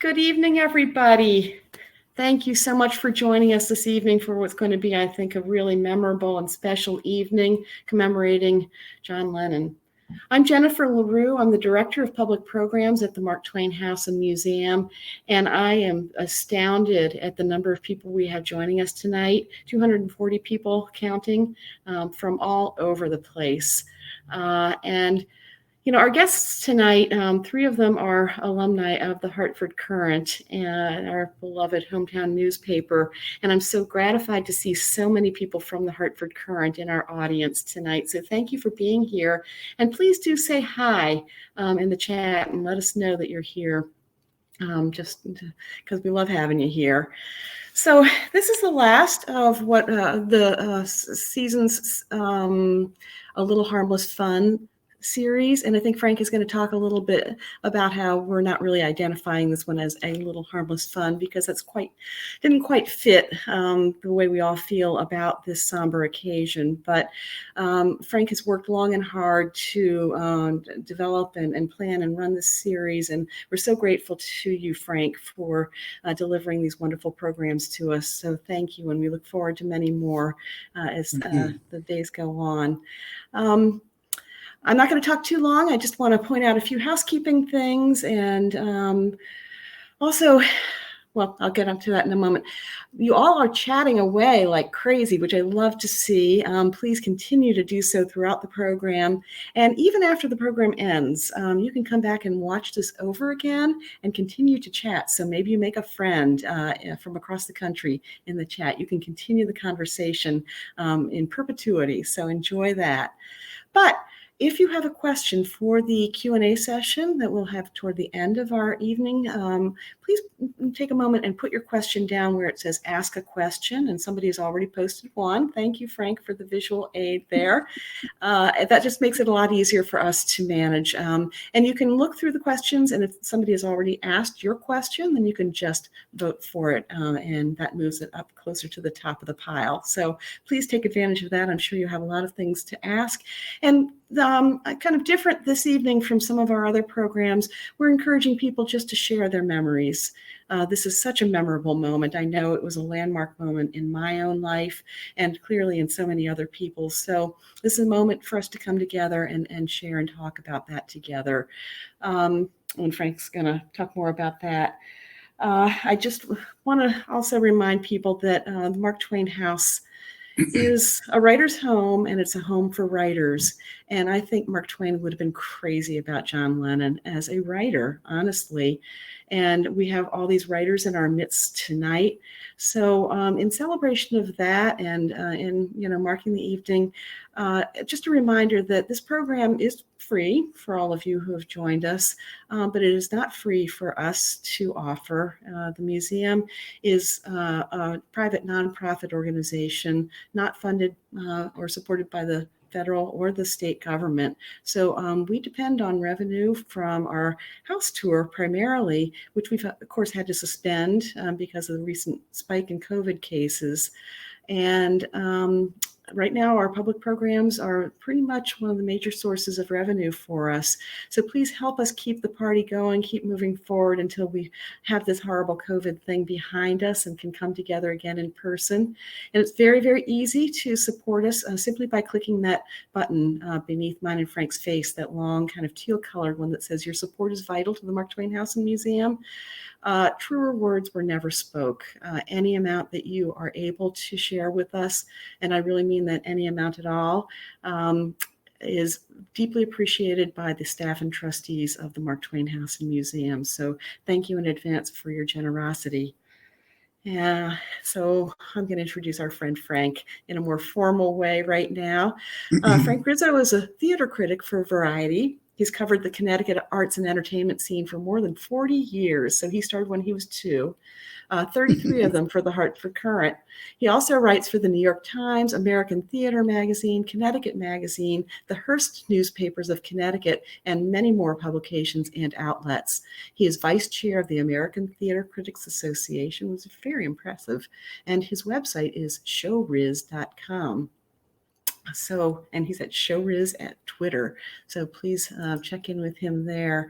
Good evening, everybody. Thank you so much for joining us this evening for what's going to be, I think, a really memorable and special evening commemorating John Lennon. I'm Jennifer LaRue. I'm the Director of Public Programs at the Mark Twain House Museum, and I am astounded at the number of people we have joining us tonight, 240 people counting from all over the place. Our guests tonight, three of them are alumni of the Hartford Courant, and our beloved hometown newspaper. And I'm so gratified to see so many people from the Hartford Courant in our audience tonight. So thank you for being here. And please do say hi in the chat and let us know that you're here, just because we love having you here. So this is the last of what the season's A Little Harmless Fun series, and I think Frank is going to talk a little bit about how we're not really identifying this one as A Little Harmless Fun because that's didn't quite fit the way we all feel about this somber occasion. But Frank has worked long and hard to develop and plan and run this series, and we're so grateful to you, Frank, for delivering these wonderful programs to us. So thank you, and we look forward to many more as the days go on. I'm not going to talk too long. I just want to point out a few housekeeping things, and also, well, I'll get onto that in a moment. You all are chatting away like crazy, which I love to see. Please continue to do so throughout the program. And even after the program ends, you can come back and watch this over again and continue to chat. So maybe you make a friend from across the country in the chat. You can continue the conversation in perpetuity. So enjoy that. But if you have a question for the Q&A session that we'll have toward the end of our evening, please take a moment and put your question down where it says ask a question, and somebody has already posted one. Thank you, Frank, for the visual aid there. That just makes it a lot easier for us to manage. And you can look through the questions, and if somebody has already asked your question, then you can just vote for it, and that moves it up closer to the top of the pile. So please take advantage of that. I'm sure you have a lot of things to ask. And kind of different this evening from some of our other programs, we're encouraging people just to share their memories. This is such a memorable moment. I know it was a landmark moment in my own life and clearly in so many other people's. So this is a moment for us to come together and share and talk about that together. And Frank's going to talk more about that. I just want to also remind people that the Mark Twain House is a writer's home, and it's a home for writers. And I think Mark Twain would have been crazy about John Lennon as a writer, honestly. And we have all these writers in our midst tonight. So in celebration of that and in marking the evening, just a reminder that this program is free for all of you who have joined us, but it is not free for us to offer. The museum is a private nonprofit organization, not funded or supported by the federal or the state government. So we depend on revenue from our house tour primarily, which we've, of course, had to suspend because of the recent spike in COVID cases. And right now, our public programs are pretty much one of the major sources of revenue for us. So please help us keep the party going, keep moving forward until we have this horrible COVID thing behind us and can come together again in person. And it's very, very easy to support us simply by clicking that button beneath mine and Frank's face, that long kind of teal-colored one that says your support is vital to the Mark Twain House Museum. Truer words were never spoke. Any amount that you are able to share with us, and I really mean that any amount at all, is deeply appreciated by the staff and trustees of the Mark Twain House and Museum. So thank you in advance for your generosity. Yeah, so I'm going to introduce our friend Frank in a more formal way right now. Frank Rizzo is a theater critic for Variety. He's covered the Connecticut arts and entertainment scene for more than 40 years. So he started when he was 2, 33 of them for the Hartford Courant. He also writes for the New York Times, American Theater Magazine, Connecticut Magazine, the Hearst newspapers of Connecticut, and many more publications and outlets. He is vice chair of the American Theater Critics Association, which is very impressive. And his website is showriz.com. So, and he's at Showriz at Twitter. So please check in with him there.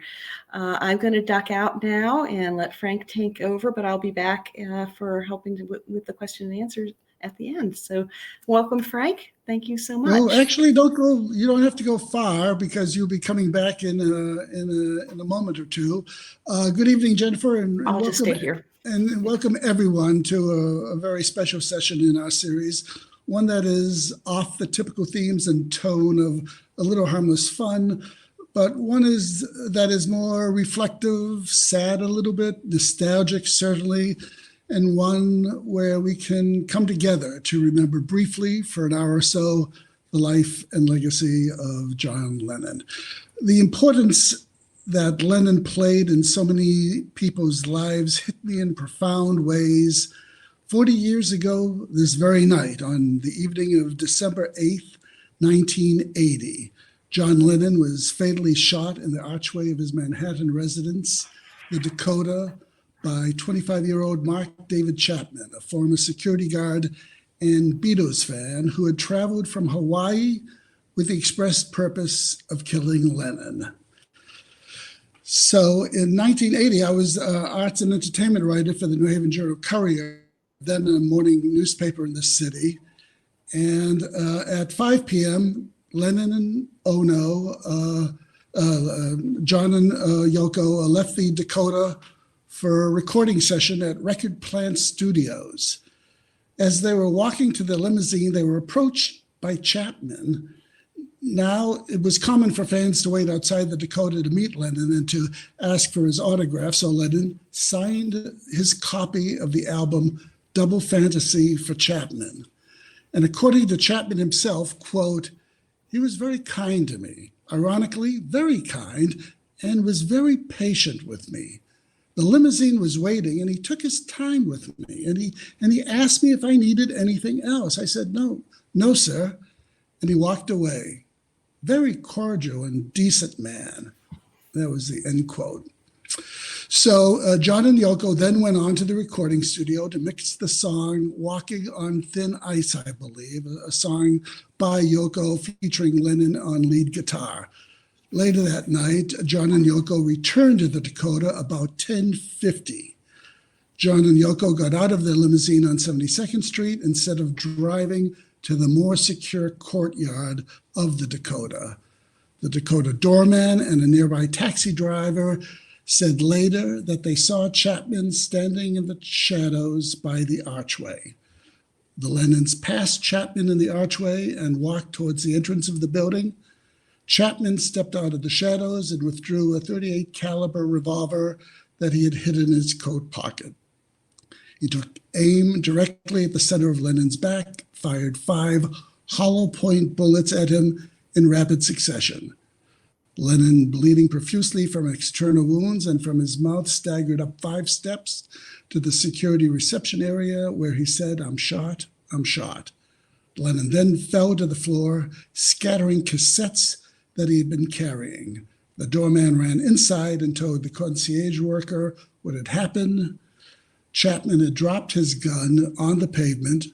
I'm going to duck out now and let Frank take over, but I'll be back for helping with the question and answers at the end. So welcome, Frank. Thank you so much. Well, actually, don't go. You don't have to go far because you'll be coming back in a moment or two. Good evening, Jennifer, and I'll welcome, just stay here. And welcome everyone to a very special session in our series, one that is off the typical themes and tone of a little harmless fun, but one that is more reflective, sad a little bit, nostalgic certainly, and one where we can come together to remember briefly for an hour or so the life and legacy of John Lennon. The importance that Lennon played in so many people's lives hit me in profound ways. 40 years ago, this very night, on the evening of December 8th, 1980, John Lennon was fatally shot in the archway of his Manhattan residence, the Dakota, by 25-year-old Mark David Chapman, a former security guard and Beatles fan who had traveled from Hawaii with the express purpose of killing Lennon. So in 1980, I was arts and entertainment writer for the New Haven Journal-Courier, then a morning newspaper in the city. And at 5 p.m., Lennon and John and Yoko left the Dakota for a recording session at Record Plant Studios. As they were walking to the limousine, they were approached by Chapman. Now, it was common for fans to wait outside the Dakota to meet Lennon and to ask for his autograph, so Lennon signed his copy of the album Double Fantasy for Chapman. And according to Chapman himself, quote, "He was very kind to me, ironically, very kind, and was very patient with me. The limousine was waiting, and he took his time with me, and he asked me if I needed anything else. I said, no, sir, and he walked away. Very cordial and decent man." That was the end quote. So John and Yoko then went on to the recording studio to mix the song Walking on Thin Ice, I believe, a song by Yoko featuring Lennon on lead guitar. Later that night, John and Yoko returned to the Dakota about 10:50. John and Yoko got out of their limousine on 72nd Street instead of driving to the more secure courtyard of the Dakota. The Dakota doorman and a nearby taxi driver said later that they saw Chapman standing in the shadows by the archway. The Lennons passed Chapman in the archway and walked towards the entrance of the building. Chapman stepped out of the shadows and withdrew a .38 caliber revolver that he had hidden in his coat pocket. He took aim directly at the center of Lennon's back, fired 5 hollow point bullets at him in rapid succession. Lennon, bleeding profusely from external wounds and from his mouth, staggered up 5 steps to the security reception area where he said, "I'm shot, I'm shot." Lennon then fell to the floor, scattering cassettes that he had been carrying. The doorman ran inside and told the concierge worker what had happened. Chapman had dropped his gun on the pavement,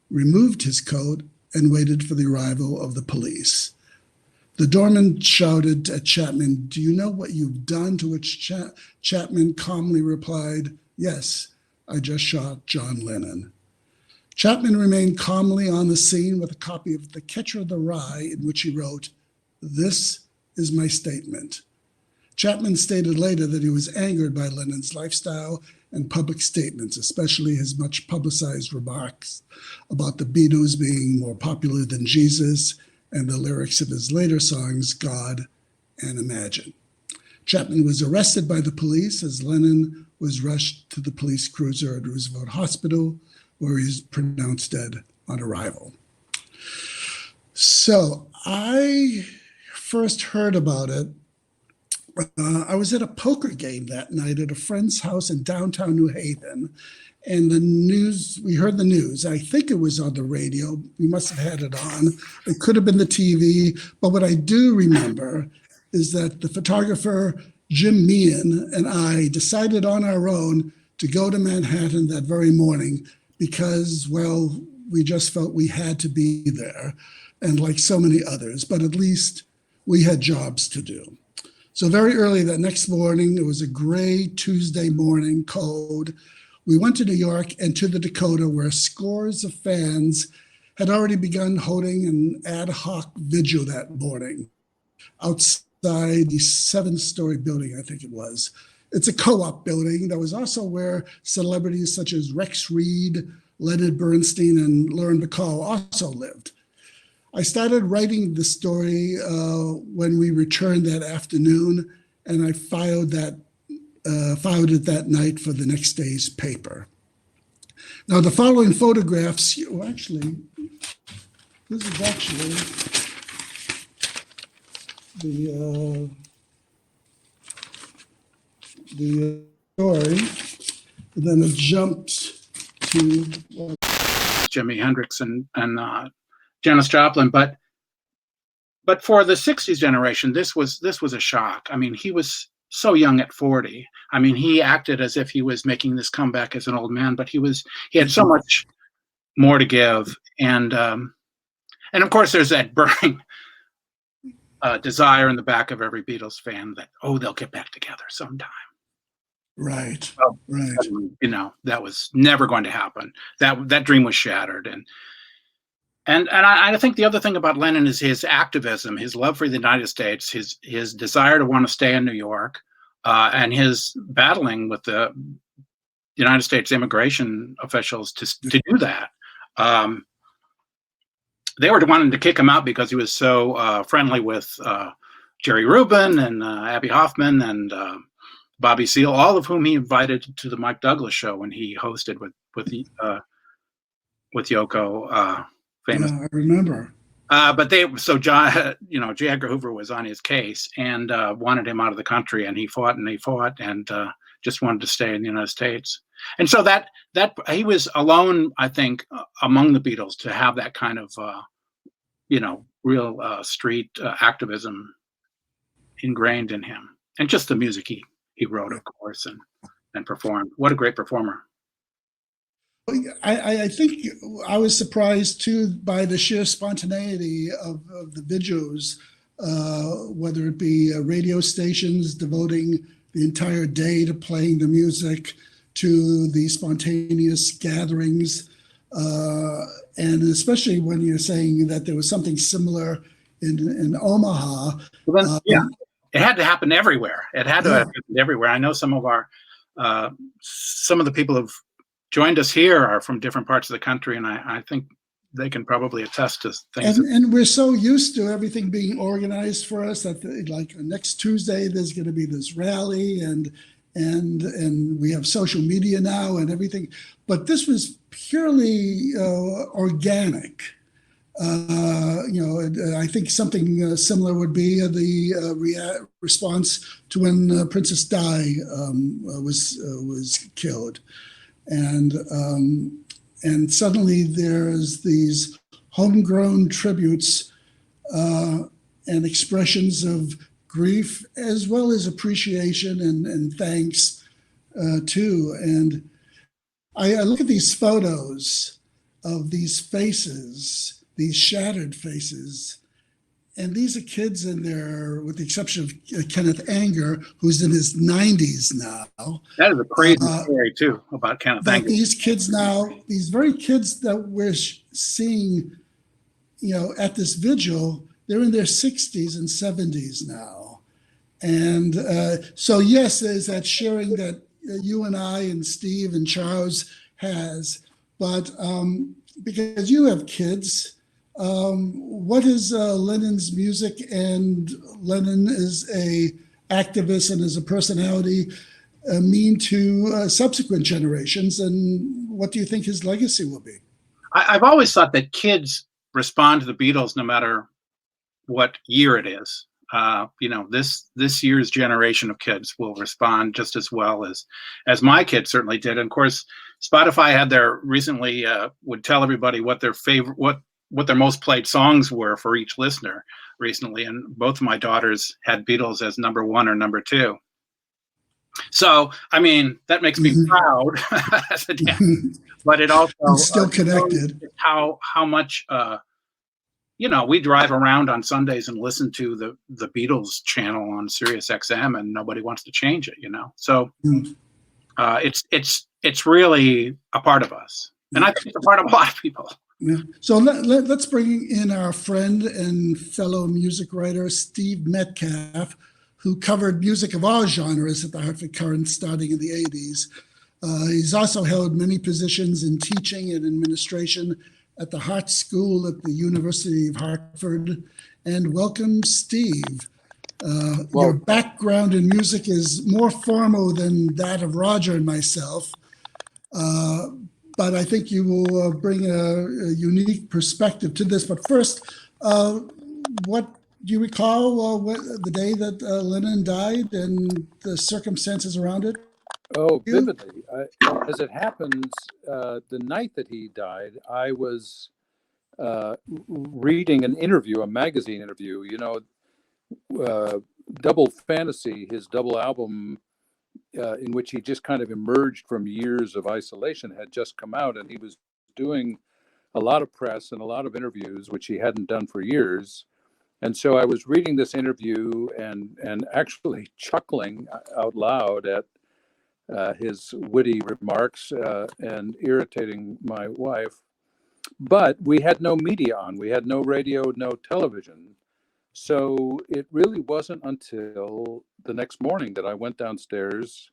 removed his coat, and waited for the arrival of the police. The doorman shouted at Chapman, "Do you know what you've done?" To which Chapman calmly replied, "Yes, I just shot John Lennon." Chapman remained calmly on the scene with a copy of The Catcher in the Rye, in which he wrote, "This is my statement." Chapman stated later that he was angered by Lennon's lifestyle and public statements, especially his much publicized remarks about the Beatles being more popular than Jesus and the lyrics of his later songs, God and Imagine. Chapman was arrested by the police as Lennon was rushed to the police cruiser at Roosevelt Hospital, where he was pronounced dead on arrival. So I first heard about it. I was at a poker game that night at a friend's house in downtown New Haven, and we heard the news. I think it was on the radio. We must have had it on. It could have been the TV. But what I do remember is that the photographer, Jim Meehan, and I decided on our own to go to Manhattan that very morning because, well, we just felt we had to be there. and like so many others, but at least we had jobs to do. So very early that next morning, it was a gray Tuesday morning, cold. We went to New York and to the Dakota, where scores of fans had already begun holding an ad hoc vigil that morning outside the 7-story building, I think it was. It's a co-op building that was also where celebrities such as Rex Reed, Leonard Bernstein, and Lauren Bacall also lived. I started writing the story when we returned that afternoon, and I filed it that night for the next day's paper. Now, the following photographs, this is actually the story. And then it jumped to Jimi Hendrix and Janis Joplin, but for the 60s generation, this was a shock. I mean, he was so young at 40. I mean, he acted as if he was making this comeback as an old man, but he had so much more to give. And of course, there's that burning desire in the back of every Beatles fan that, they'll get back together sometime. Right. Well, right. That was never going to happen. That dream was shattered. And I think the other thing about Lennon is his activism, his love for the United States, his desire to want to stay in New York, and his battling with the United States immigration officials to do that. They were wanting to kick him out because he was so friendly with Jerry Rubin and Abby Hoffman and Bobby Seale, all of whom he invited to the Mike Douglas show when he hosted with Yoko. Famous. Yeah, I remember. But J. Edgar Hoover was on his case and wanted him out of the country, and he fought and just wanted to stay in the United States. And so that he was alone, I think, among the Beatles to have that kind of real street activism ingrained in him, and just the music he wrote, of course, and performed. What a great performer. I think I was surprised too by the sheer spontaneity of the vigils, whether it be radio stations devoting the entire day to playing the music, to the spontaneous gatherings, and especially when you're saying that there was something similar in Omaha. Well, then, it had to happen everywhere. It had to happen everywhere. I know some of the people who've joined us here are from different parts of the country, and I think they can probably attest to things. And we're so used to everything being organized for us that like next Tuesday there's going to be this rally, and we have social media now and everything. But this was purely organic. I think something similar would be the response to when Princess Di was killed. And suddenly there's these homegrown tributes and expressions of grief, as well as appreciation and thanks too. And I look at these photos of these faces, these shattered faces, and these are kids in their, with the exception of Kenneth Anger, who's in his 90s now. That is a crazy story too about Kenneth Anger. These kids now, these very kids that we're seeing, at this vigil, they're in their 60s and 70s now. And so yes, there's that sharing that you and I and Steve and Charles has, but because you have kids, what is Lennon's music and Lennon as a activist and as a personality mean to subsequent generations, and what do you think his legacy will be? I've always thought that kids respond to the Beatles no matter what year it is. This year's generation of kids will respond just as well as my kids certainly did. And of course, Spotify had recently would tell everybody what their favorite, what their most played songs were for each listener recently, and both of my daughters had Beatles as number 1 or number 2. So, I mean, that makes me proud as a dad, but it also still connected. How much we drive around on Sundays and listen to the Beatles channel on Sirius XM, and nobody wants to change it. So it's really a part of us, and I think it's a part of a lot of people. Yeah. So let's bring in our friend and fellow music writer, Steve Metcalf, who covered music of all genres at the Hartford Courant starting in the 80s. He's also held many positions in teaching and administration at the Hart School at the University of Hartford. And welcome, Steve. Your background in music is more formal than that of Roger and myself, but I think you will bring a unique perspective to this. But first, what do you recall the day that Lennon died and the circumstances around it? Oh, vividly. As it happens, the night that he died, I was reading an interview, a magazine interview. Double Fantasy, his double album, in which he just kind of emerged from years of isolation, had just come out, and he was doing a lot of press and a lot of interviews, which he hadn't done for years. And so I was reading this interview and actually chuckling out loud at his witty remarks and irritating my wife. But we had no media on. We had no radio, no television. So it really wasn't until the next morning that I went downstairs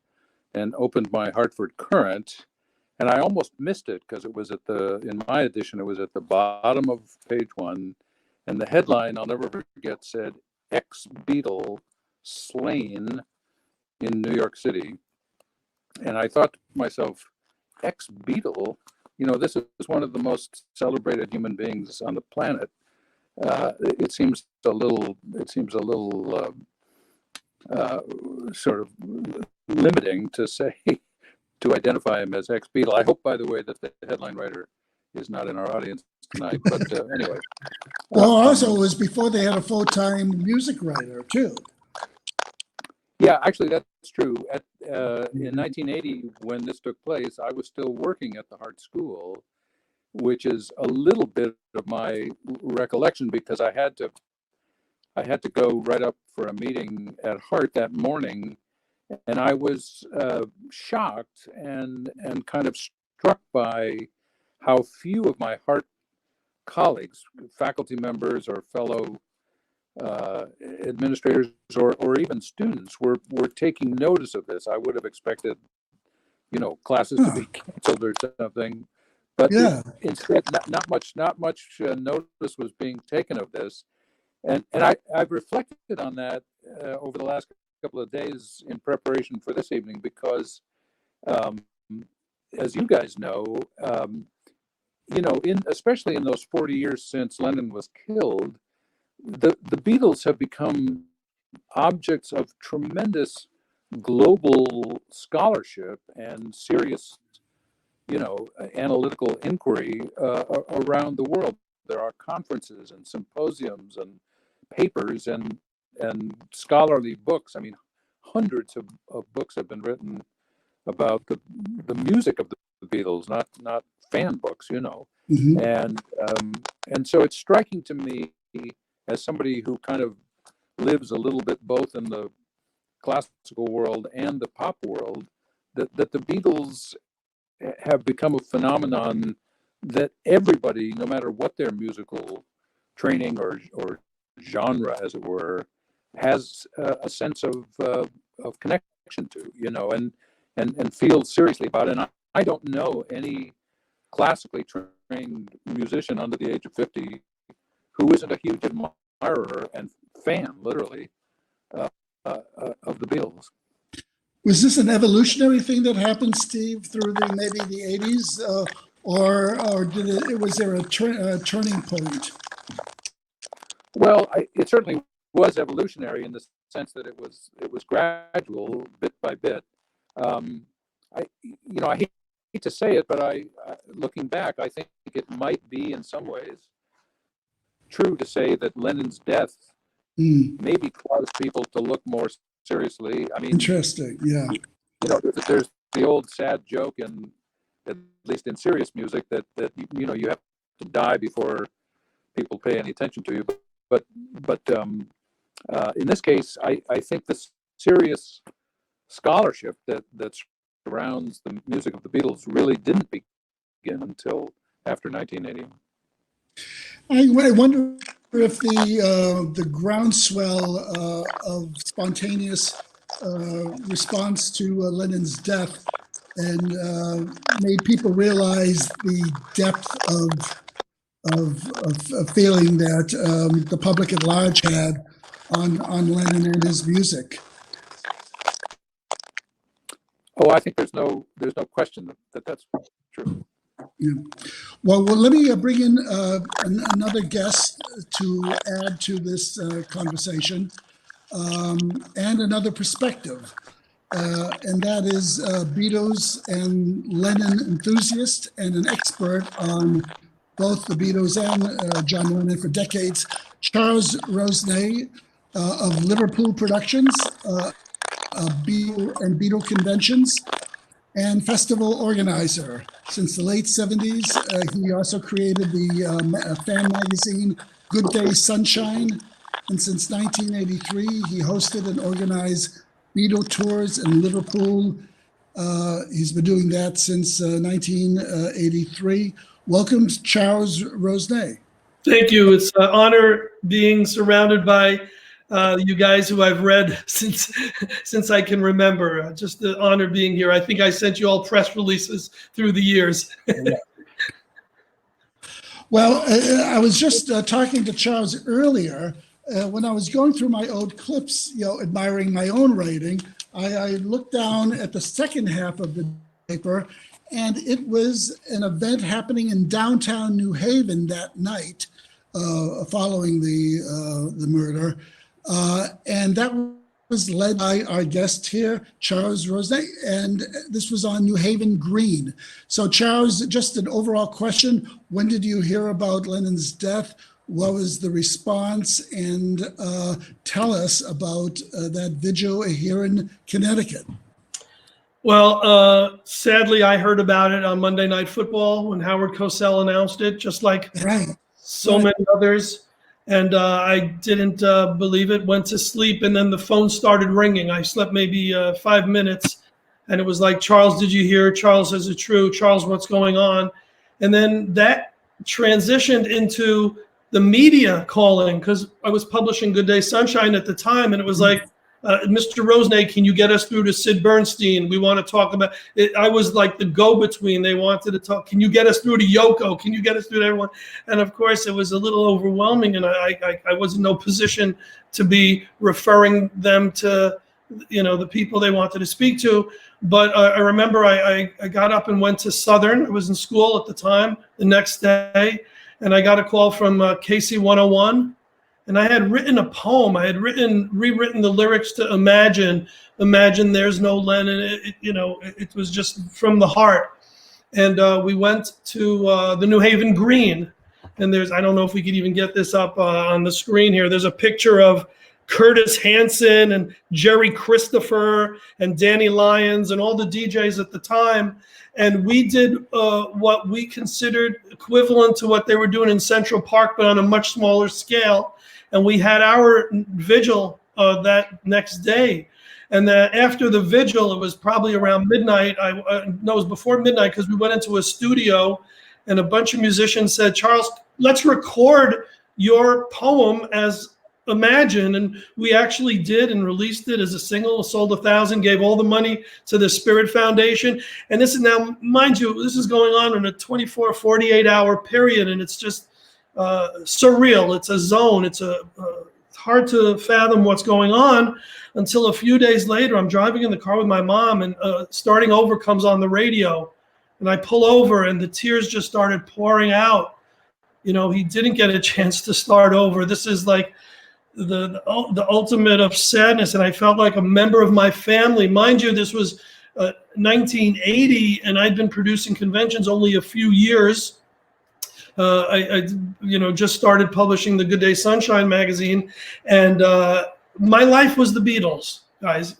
and opened my Hartford Courant. And I almost missed it because it was in my edition, it was at the bottom of page 1. And the headline, I'll never forget, said, "Ex-Beatle slain in New York City." And I thought to myself, ex-Beatle, this is one of the most celebrated human beings on the planet. It seems a little sort of limiting to say, to identify him as ex-Beatle. I hope, by the way, that the headline writer is not in our audience tonight, but anyway. Well, also it was before they had a full-time music writer too. Yeah, actually, that's true. In 1980, when this took place, I was still working at the Hart School, which is a little bit of my recollection because I had to go right up for a meeting at Hart that morning, and I was shocked and kind of struck by how few of my Hart colleagues, faculty members or fellow administrators or even students were taking notice of this. I would have expected, classes to be canceled or something, but instead, not much notice was being taken of this. And I've reflected on that over the last couple of days in preparation for this evening because, as you guys know, especially in those 40 years since Lennon was killed, the Beatles have become objects of tremendous global scholarship and serious, analytical inquiry around the world. There are conferences and symposiums and papers and scholarly books. I mean, hundreds of books have been written about the music of the Beatles, not fan books, Mm-hmm. And so it's striking to me, as somebody who kind of lives a little bit both in the classical world and the pop world, that the Beatles have become a phenomenon that everybody, no matter what their musical training or genre, as it were, has a sense of connection to, and feels seriously about it. And I don't know any classically trained musician under the age of 50 who isn't a huge admirer and fan, literally, of the Beatles. Was this an evolutionary thing that happened, Steve, through maybe the 80s, or was there a turning point? Well, it certainly was evolutionary in the sense that it was gradual, bit by bit. I hate to say it, but looking back, I think it might be in some ways true to say that Lennon's death maybe caused people to look more seriously. I mean, interesting, yeah. There's the old sad joke, at least in serious music, that you have to die before people pay any attention to you. But in this case, I think the serious scholarship that surrounds the music of the Beatles really didn't begin until after 1980. I wonder if the groundswell of spontaneous response to Lennon's death and made people realize the depth of feeling that the public at large had on Lennon and his music. Oh, I think there's no question that that's true. Yeah. Well, let me bring in another guest to add to this conversation and another perspective. And that is Beatles and Lennon enthusiast and an expert on both the Beatles and John Lennon for decades, Charles Rosenay of Liverpool Productions, Beatle Conventions, and festival organizer. Since the late 70s, he also created the fan magazine Good Day Sunshine. And since 1983, he hosted and organized Beatle tours in Liverpool. He's been doing that since 1983. Welcome, Charles Rosenay. Thank you. It's an honor being surrounded by you guys who I've read since I can remember. Just the honor being here. I think I sent you all press releases through the years. Well, I was just talking to Charles earlier. When I was going through my old clips, admiring my own writing, I looked down at the second half of the paper, and it was an event happening in downtown New Haven that night, following the murder. And that was led by our guest here, Charles Rosenay, and this was on New Haven Green. So Charles, just an overall question, when did you hear about Lennon's death? What was the response? And tell us about that vigil here in Connecticut. Well, sadly, I heard about it on Monday Night Football when Howard Cosell announced it, just like many others. And I didn't believe it, went to sleep, and then the phone started ringing. I slept maybe 5 minutes, and it was like, Charles, did you hear? Charles, is it true? Charles, what's going on? And then that transitioned into the media calling, because I was publishing Good Day Sunshine at the time, and it was like, Mr. Rosenay, can you get us through to Sid Bernstein? We want to talk about it. I was like the go-between. They wanted to talk. Can you get us through to Yoko? Can you get us through to everyone? And of course, it was a little overwhelming, and I was in no position to be referring them to, the people they wanted to speak to. But I remember I got up and went to Southern. I was in school at the time. The next day, and I got a call from KC 101. And I had written a poem. I had rewritten the lyrics to Imagine There's No Lennon. It was just from the heart. And we went to the New Haven Green. And I don't know if we could even get this up on the screen here. There's a picture of Curtis Hanson and Jerry Christopher and Danny Lyons and all the DJs at the time. And we did what we considered equivalent to what they were doing in Central Park, but on a much smaller scale. And we had our vigil that next day. And after the vigil, it was probably around midnight. It was before midnight, because we went into a studio and a bunch of musicians said, Charles, let's record your poem as Imagine. And we actually did and released it as a single, sold 1,000, gave all the money to the Spirit Foundation. And this is now, mind you, this is going on in a 24, 48-hour period. And it's just surreal. It's a zone. It's hard to fathom what's going on until a few days later. I'm driving in the car with my mom, and Starting Over comes on the radio, and I pull over, and the tears just started pouring out. He didn't get a chance to start over. This is like the ultimate of sadness, and I felt like a member of my family. Mind you, this was 1980, and I'd been producing conventions only a few years. I just started publishing the Good Day Sunshine magazine, and my life was the Beatles, guys.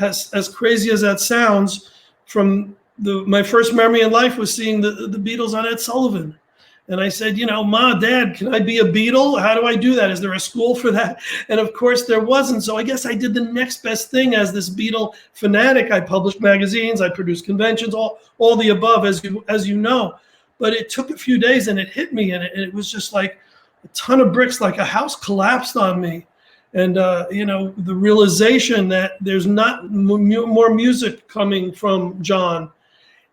As crazy as that sounds, my first memory in life was seeing the Beatles on Ed Sullivan, And I said, Ma, Dad, can I be a Beatle? How do I do that? Is there a school for that? And of course there wasn't. So I guess I did the next best thing as this Beatle fanatic. I published magazines, I produced conventions, all the above, as you know. But it took a few days and it hit me, and it was just like a ton of bricks, like a house collapsed on me. And, the realization that there's not more music coming from John.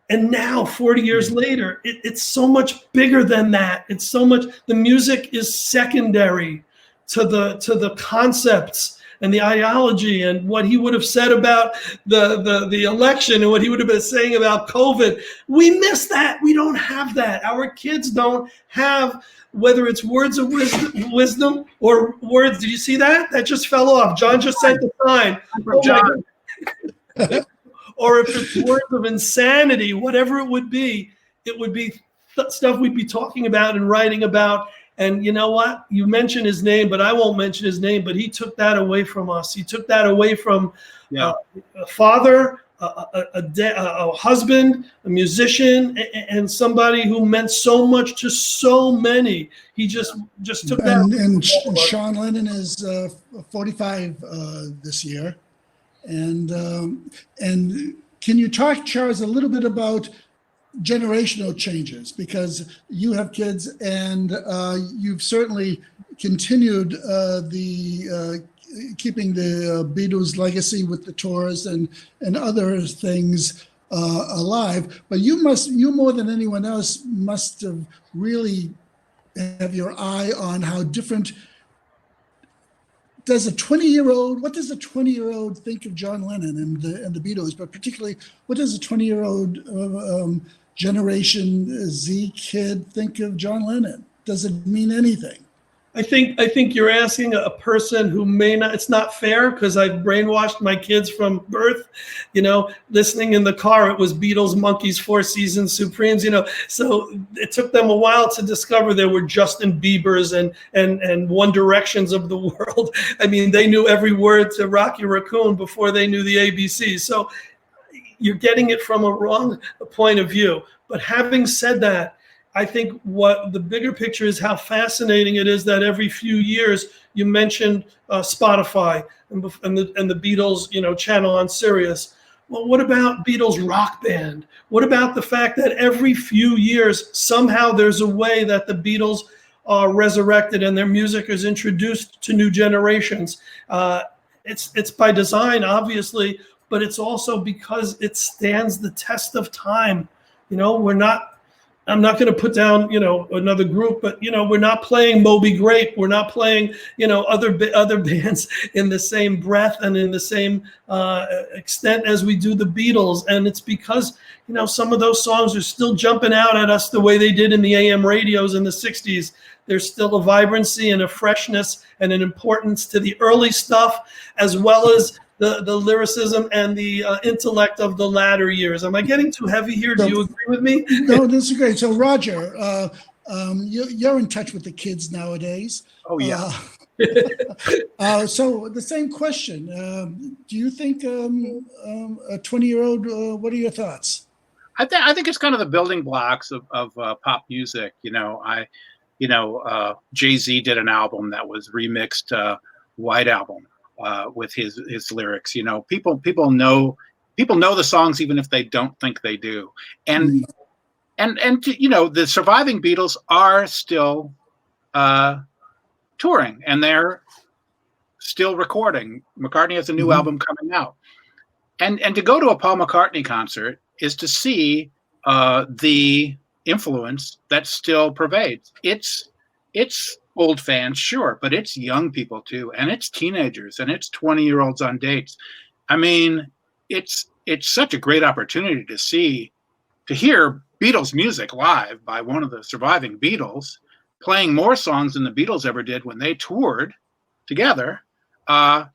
And now, 40 years later, it's so much bigger than that. It's so much, the music is secondary to the concepts and the ideology and what he would have said about the election and what he would have been saying about COVID. We miss that. We don't have that. Our kids don't have, whether it's words of wisdom or words. Did you see that? That just fell off. John just sent the sign. From John. Or if it's words of insanity, whatever it would be stuff we'd be talking about and writing about. And you know what? You mentioned his name, but I won't mention his name. But he took that away from us. He took that away from a father, a husband, a musician, and somebody who meant so much to so many. He just took that. And Sean Lennon is 45 this year. And can you talk, Charles, a little bit about generational changes? Because you have kids, and you've certainly continued keeping the Beatles legacy with the tours and other things alive. But you more than anyone else must have really have your eye on how different. What does a 20-year-old think of John Lennon and the Beatles? But particularly, what does a 20-year-old Generation Z kid think of John Lennon? Does it mean anything? I think you're asking a person who may not. It's not fair because I've brainwashed my kids from birth. Listening in the car, it was Beatles, Monkees, Four Seasons, Supremes. So it took them a while to discover there were Justin Biebers and One Directions of the world. I mean, they knew every word to Rocky Raccoon before they knew the ABCs. So you're getting it from a wrong point of view. But having said that, I think what the bigger picture is how fascinating it is that every few years you mentioned Spotify and the Beatles, channel on Sirius. Well, what about Beatles Rock Band? What about the fact that every few years somehow there's a way that the Beatles are resurrected and their music is introduced to new generations? It's by design, obviously, but it's also because it stands the test of time. I'm not going to put down, another group, but, we're not playing Moby Grape. We're not playing, other bands in the same breath and in the same extent as we do the Beatles. And it's because, some of those songs are still jumping out at us the way they did in the AM radios in the 60s. There's still a vibrancy and a freshness and an importance to the early stuff, as well as the lyricism and the intellect of the latter years. Am I getting too heavy here? Do you agree with me? No, this is great. So, Roger, you're in touch with the kids nowadays. Oh, yeah. So the same question. Do you think a 20-year-old, what are your thoughts? I think it's kind of the building blocks of pop music. Jay-Z did an album that was remixed White Album. With his lyrics, people know the songs even if they don't think they do, and the surviving Beatles are still touring and they're still recording. McCartney has a new album coming out, and to go to a Paul McCartney concert is to see the influence that still pervades. It's old fans, sure, but it's young people too, and it's teenagers, and it's 20-year-olds on dates. I mean, it's such a great opportunity to hear Beatles music live by one of the surviving Beatles, playing more songs than the Beatles ever did when they toured together.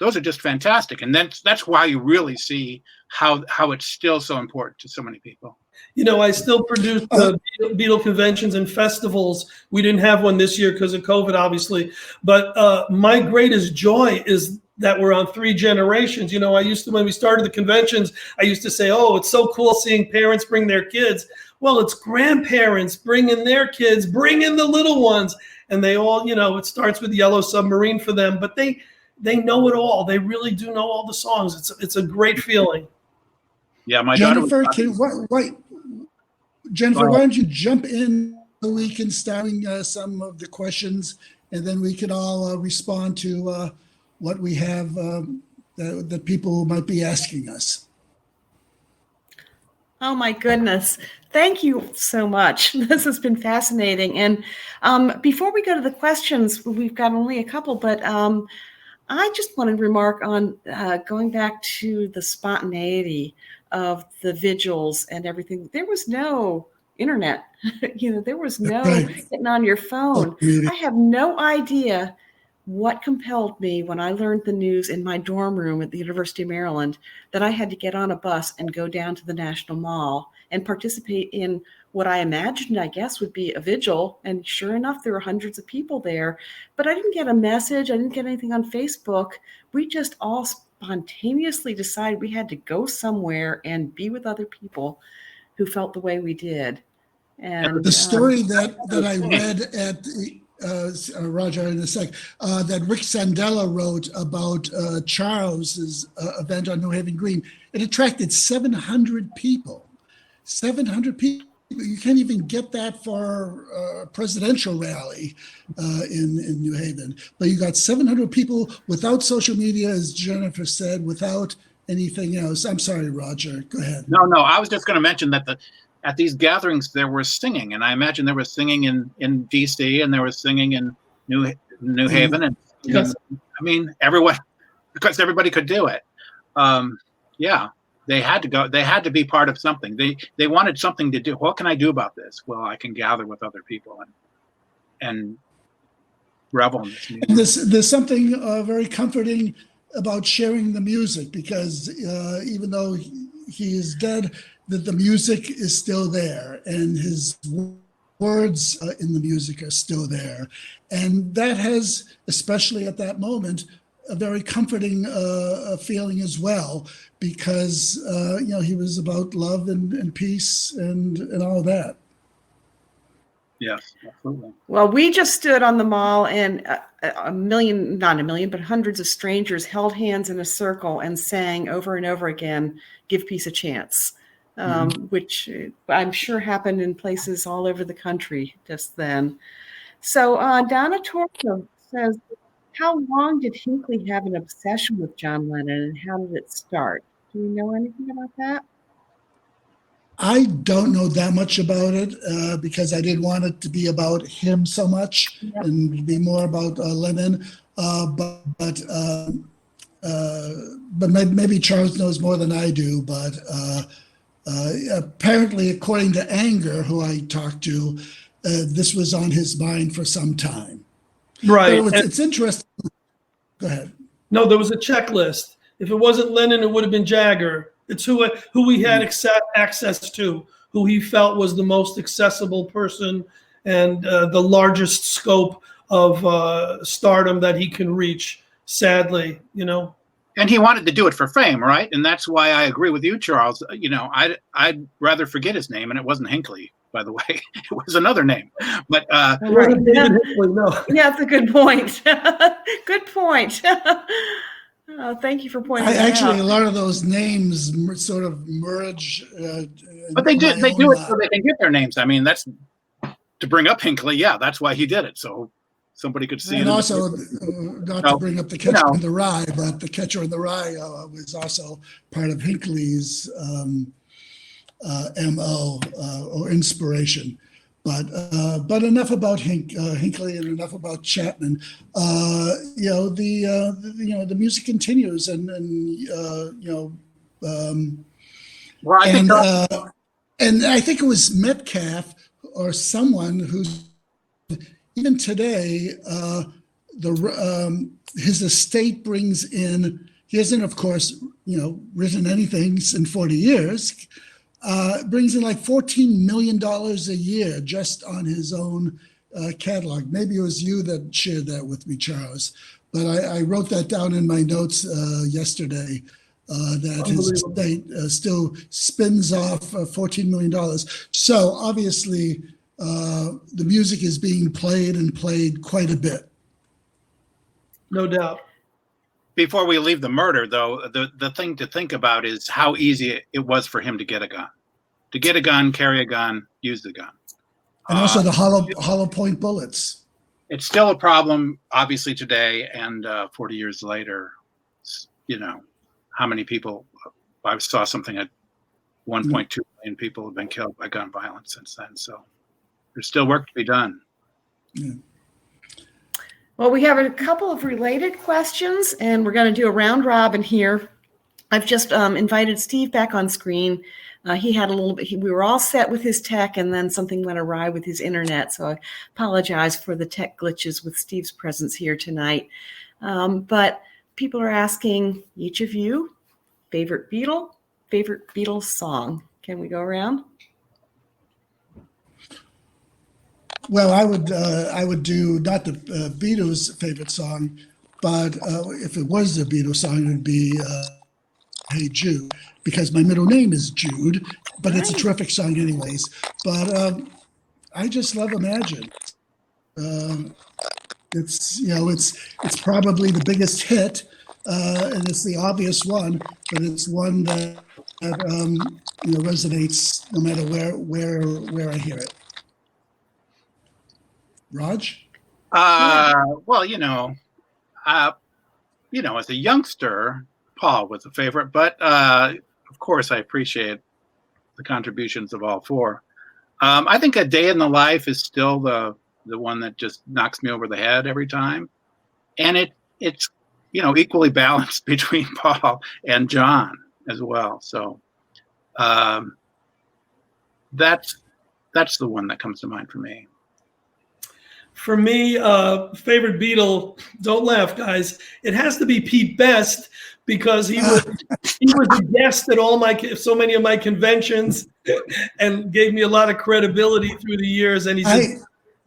Those are just fantastic, and that's why you really see how it's still so important to so many people. I still produce Beatle conventions and festivals. We didn't have one this year because of COVID, obviously. But my greatest joy is that we're on 3 generations. When we started the conventions, I used to say, oh, it's so cool seeing parents bring their kids. Well, it's grandparents bringing their kids, bringing the little ones. And they all, it starts with Yellow Submarine for them, but they know it all. They really do know all the songs. It's a great feeling. Yeah, my Jennifer, daughter Jennifer, why don't you jump in so we can start some of the questions, and then we can all respond to what we have that people might be asking us. Oh my goodness. Thank you so much. This has been fascinating. And before we go to the questions, we've got only a couple, but I just want to remark on going back to the spontaneity of the vigils and everything. There was no internet, there was no getting on your phone. I have no idea what compelled me when I learned the news in my dorm room at the University of Maryland that I had to get on a bus and go down to the National Mall and participate in what I imagined, I guess, would be a vigil. And sure enough, there were hundreds of people there. But I didn't get a message. I didn't get anything on Facebook. We just all spontaneously decided we had to go somewhere and be with other people who felt the way we did. And the story that I read at the Roger in a sec, that Rick Sandella wrote about Charles's event on New Haven Green, it attracted 700 people. 700 people. You can't even get that for a presidential rally in New Haven. But you got 700 people without social media, as Jennifer said, without anything else. I'm sorry, Roger. Go ahead. No, I was just going to mention that at these gatherings, there was singing, and I imagine there was singing in D.C. and there was singing in New Haven, and Yes. I mean everyone, because everybody could do it. Yeah, they had to go. They had to be part of something. They wanted something to do. What can I do about this? Well, I can gather with other people and revel in this music. And there's something very comforting about sharing the music, because even though he is dead, that the music is still there, and his words in the music are still there. And that has, especially at that moment, a very comforting feeling as well, because he was about love and peace and all of that. Yes, absolutely. Well, we just stood on the mall, and not a million, but hundreds of strangers held hands in a circle and sang over and over again, "Give Peace a Chance." Which I'm sure happened in places all over the country just then. So Donna Torso says, how long did Hinckley have an obsession with John Lennon, and how did it start? Do you know anything about that? I don't know that much about it because I didn't want it to be about him so much, and be more about Lennon. But maybe Charles knows more than I do. But apparently, according to Anger, who I talked to, this was on his mind for some time. Right. It's interesting. Go ahead. No, there was a checklist. If it wasn't Lennon, it would have been Jagger. It's who he had access to, who he felt was the most accessible person and the largest scope of stardom that he can reach, sadly, And he wanted to do it for fame, right? And that's why I agree with you, Charles. I'd rather forget his name, and it wasn't Hinckley, by the way. It was another name. But Right. no. Yeah, that's a good point. Good point. Thank you for pointing that Actually, out. a lot of those names sort of merge. but they do it so they can get their names. I mean, that's to bring up Hinckley. Yeah, that's why he did it. So somebody could see it. And also, not to bring up the Catcher in the Rye, but the Catcher in the Rye was also part of Hinckley's MO or inspiration. But enough about Hinckley and enough about Chapman. The music continues, and I think it was Metcalf or someone who's even today, his estate brings in. He hasn't, of course, written anything in 40 years. Brings in like $14 million a year just on his own catalog. Maybe it was you that shared that with me, Charles, but I wrote that down in my notes yesterday. that his estate still spins off $14 million. So obviously, the music is being played and played quite a bit. No doubt. Before we leave the murder, though, the thing to think about is how easy it was for him to get a gun. To get a gun, carry a gun, use the gun. And also the hollow point bullets. It's still a problem, obviously, today, and 40 years later, how many people, I saw something at 1.2 million people have been killed by gun violence since then. So there's still work to be done. Yeah. Well, we have a couple of related questions, and we're going to do a round robin here. I've just invited Steve back on screen. He had a little bit, we were all set with his tech, and then something went awry with his internet. So I apologize for the tech glitches with Steve's presence here tonight. But people are asking each of you, favorite Beatles song. Can we go around? Well, I would do not the Beatles' favorite song, but if it was a Beatles song, it would be "Hey Jude," because my middle name is Jude, but It's a terrific song anyways. But I just love Imagine. It's probably the biggest hit, and it's the obvious one, but it's one that resonates no matter where I hear it. Raj? Well, as a youngster, Paul was a favorite, but of course I appreciate the contributions of all four. I think A Day in the Life is still the one that just knocks me over the head every time. And it's equally balanced between Paul and John as well. So that's the one that comes to mind for me. For me, favorite Beatle, don't laugh, guys. It has to be Pete Best, because he was a guest at so many of my conventions and gave me a lot of credibility through the years. And he's a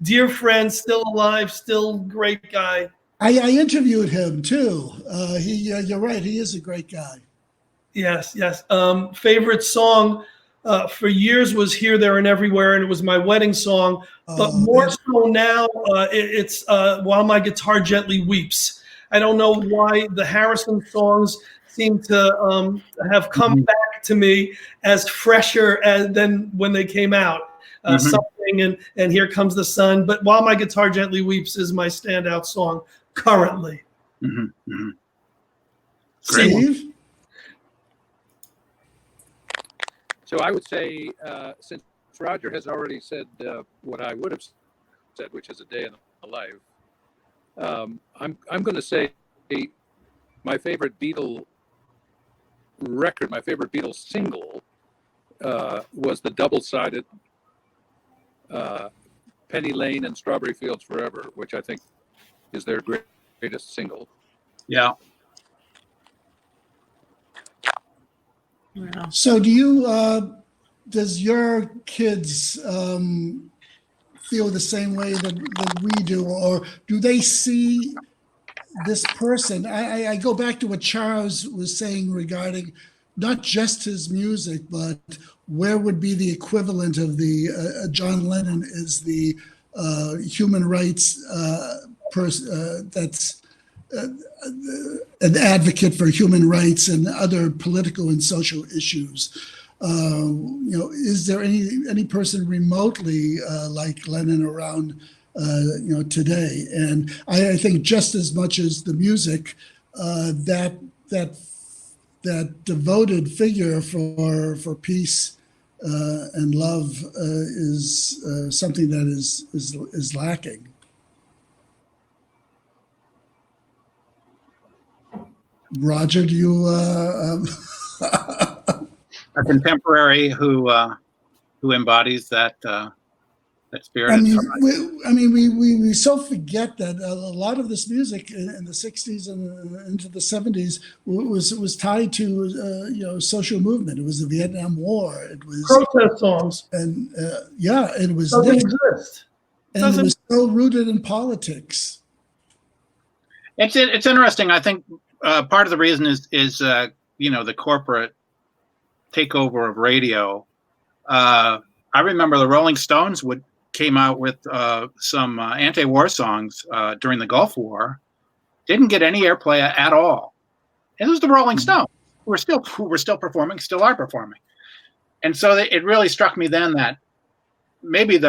dear friend, still alive, still great guy. I interviewed him too. You're right. He is a great guy. Yes. Favorite song for years was Here, There, and Everywhere, and it was my wedding song. But more so now, it's While My Guitar Gently Weeps. I don't know why the Harrison songs seem to have come back to me as fresher than when they came out. Something and Here Comes the Sun. But While My Guitar Gently Weeps is my standout song currently. Steve? So I would say, since Roger has already said what I would have said, which is A Day in the Life, I'm going to say my favorite Beatle record, my favorite Beatles single, was the double-sided Penny Lane and Strawberry Fields Forever, which I think is their greatest single. Yeah. Wow. So does your kids feel the same way that we do, or do they see this person? I go back to what Charles was saying regarding not just his music, but where would be the equivalent of the John Lennon is the human rights person that's an advocate for human rights and other political and social issues. Is there any person remotely like Lennon around today? And I think just as much as the music, that devoted figure for peace and love is something that is lacking. Roger, do you? A contemporary who embodies that spirit. We so forget that a lot of this music in the '60s and into the '70s was tied to social movement. It was the Vietnam War. It was protest songs, and it was doesn't exist. And it was so rooted in politics. It's interesting. I think part of the reason is the corporate takeover of radio. I remember the Rolling Stones came out with some anti-war songs during the Gulf War. Didn't get any airplay at all. It was the Rolling Stones. We're still performing, still are performing. And so it really struck me then that maybe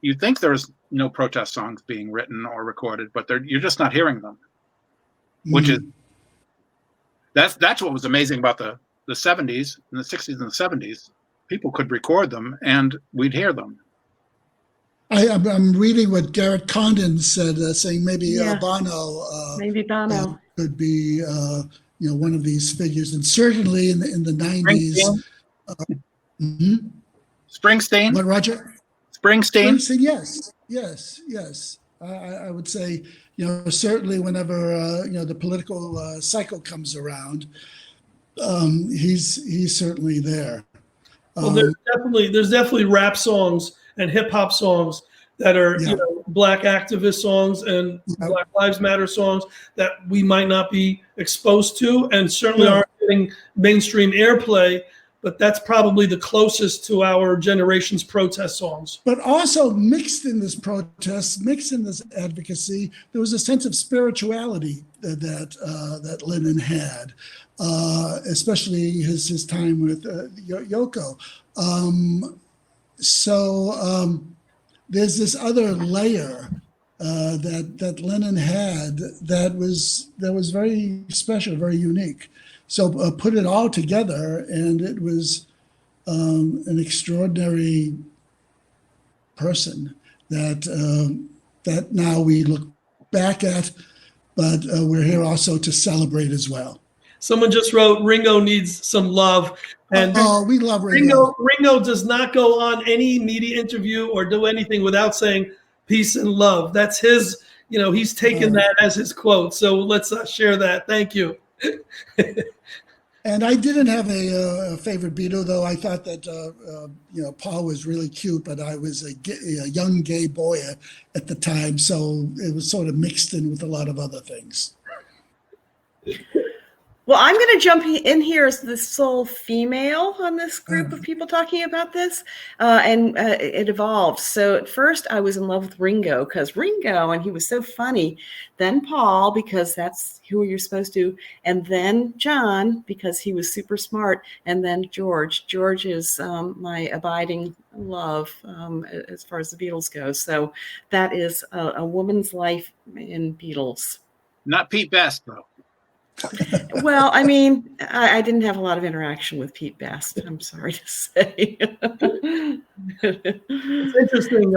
you think there's no protest songs being written or recorded, but you're just not hearing them. Which is that's what was amazing about the 70s and the 60s and the 70s. People could record them and we'd hear them. I'm reading what Garrett Condon said, saying maybe Bono. Maybe Bono could be one of these figures, and certainly in the 90s. Springsteen. What, Roger? Springsteen. Yes. I would say, certainly whenever the political cycle comes around, he's certainly there. Well, there's definitely rap songs and hip hop songs that are Black activist songs and Black Lives Matter songs that we might not be exposed to, and certainly aren't getting mainstream airplay. But that's probably the closest to our generation's protest songs. But also mixed in this protest, mixed in this advocacy, there was a sense of spirituality that Lennon had, especially his time with Yoko. So there's this other layer that Lennon had that was very special, very unique. So put it all together, and it was an extraordinary person that now we look back at, but we're here also to celebrate as well. Someone just wrote, Ringo needs some love. And we love Ringo. Ringo does not go on any media interview or do anything without saying peace and love. That's his, he's taken that as his quote. So let's share that. Thank you. And I didn't have a favorite Beatle, though I thought that Paul was really cute, but I was a young gay boy at the time, so it was sort of mixed in with a lot of other things. Well, I'm going to jump in here as the sole female on this group of people talking about this, and it evolved. So at first I was in love with Ringo, and he was so funny. Then Paul, because that's who you're supposed to, and then John, because he was super smart, and then George. George is my abiding love as far as the Beatles go. So that is a woman's life in Beatles. Not Pete Best, though. Well, I mean, I didn't have a lot of interaction with Pete Best, I'm sorry to say. It's interesting,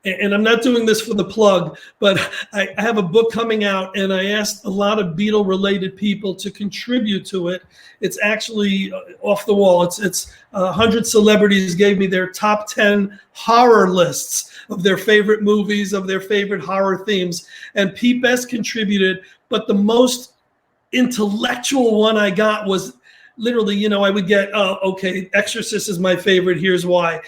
and I'm not doing this for the plug, but I have a book coming out, and I asked a lot of Beatle-related people to contribute to it. It's actually off the wall. It's 100 celebrities gave me their top 10 horror lists of their favorite movies, of their favorite horror themes, and Pete Best contributed, but the most intellectual one I got was literally, I would get, Exorcist is my favorite. Here's why.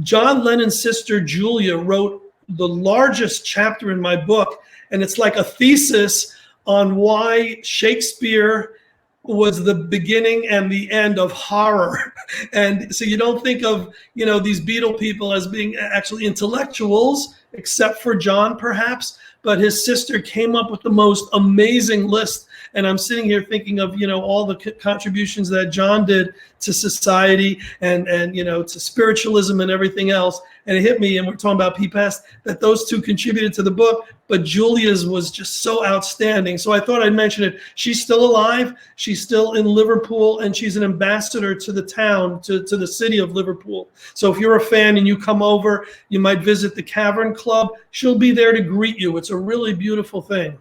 John Lennon's sister, Julia, wrote the largest chapter in my book. And it's like a thesis on why Shakespeare was the beginning and the end of horror. And so you don't think of, these Beatle people as being actually intellectuals, except for John, perhaps. But his sister came up with the most amazing list. And I'm sitting here thinking of, all the contributions that John did to society and to spiritualism and everything else. And it hit me, and we're talking about Pete Best, that those two contributed to the book, but Julia's was just so outstanding. So I thought I'd mention it. She's still alive. She's still in Liverpool, and she's an ambassador to the town, to the city of Liverpool. So if you're a fan and you come over, you might visit the Cavern Club. She'll be there to greet you. It's a really beautiful thing.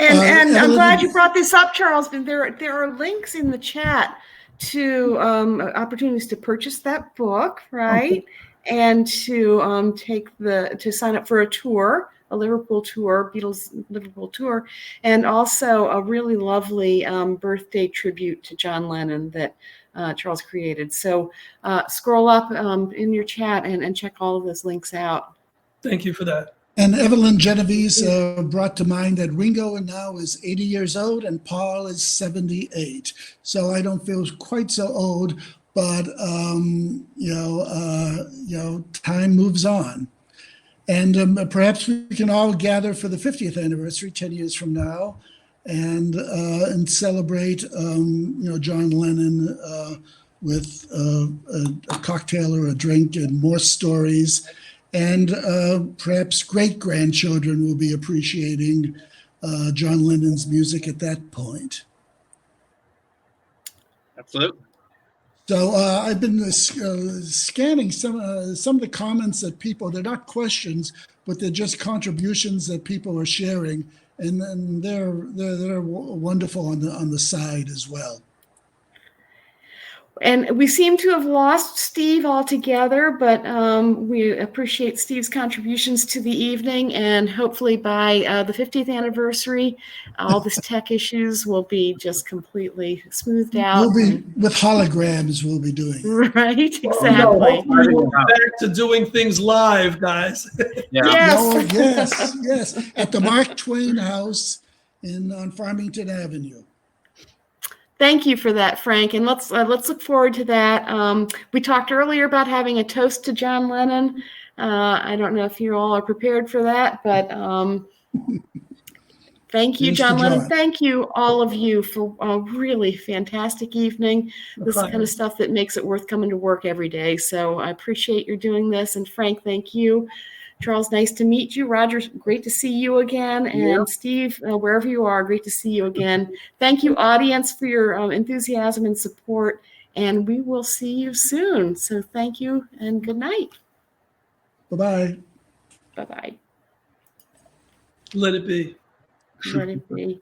And I'm glad you brought this up, Charles. But there are links in the chat to opportunities to purchase that book, right? Okay. And to sign up for a tour, a Liverpool tour, Beatles Liverpool tour, and also a really lovely birthday tribute to John Lennon that Charles created. So scroll up in your chat and check all of those links out. Thank you for that. And Evelyn Genovese brought to mind that Ringo now is 80 years old and Paul is 78. So I don't feel quite so old, but time moves on. And perhaps we can all gather for the 50th anniversary 10 years from now and celebrate John Lennon with a cocktail or a drink and more stories. And perhaps great-grandchildren will be appreciating John Lennon's music at that point. Absolutely. So I've been scanning some of the comments that people, they're not questions, but they're just contributions that people are sharing. And they're wonderful on the side as well. And we seem to have lost Steve altogether, but we appreciate Steve's contributions to the evening. And hopefully by the 50th anniversary, all this tech issues will be just completely smoothed out. We'll be, with holograms, we'll be doing it. Right, exactly. No, hopefully we'll be back to doing things live, guys. Yeah. Yes. Yes. At the Mark Twain House on Farmington Avenue. Thank you for that, Frank. And let's look forward to that. We talked earlier about having a toast to John Lennon. I don't know if you all are prepared for that, but thank you, Here's John to Lennon. John. Thank you, all of you, for a really fantastic evening. This is the kind of stuff that makes it worth coming to work every day. So I appreciate your doing this. And Frank, thank you. Charles, nice to meet you. Roger, great to see you again. And Steve, wherever you are, great to see you again. Thank you, audience, for your enthusiasm and support. And we will see you soon. So thank you and good night. Bye-bye. Bye-bye. Let it be. Let it be.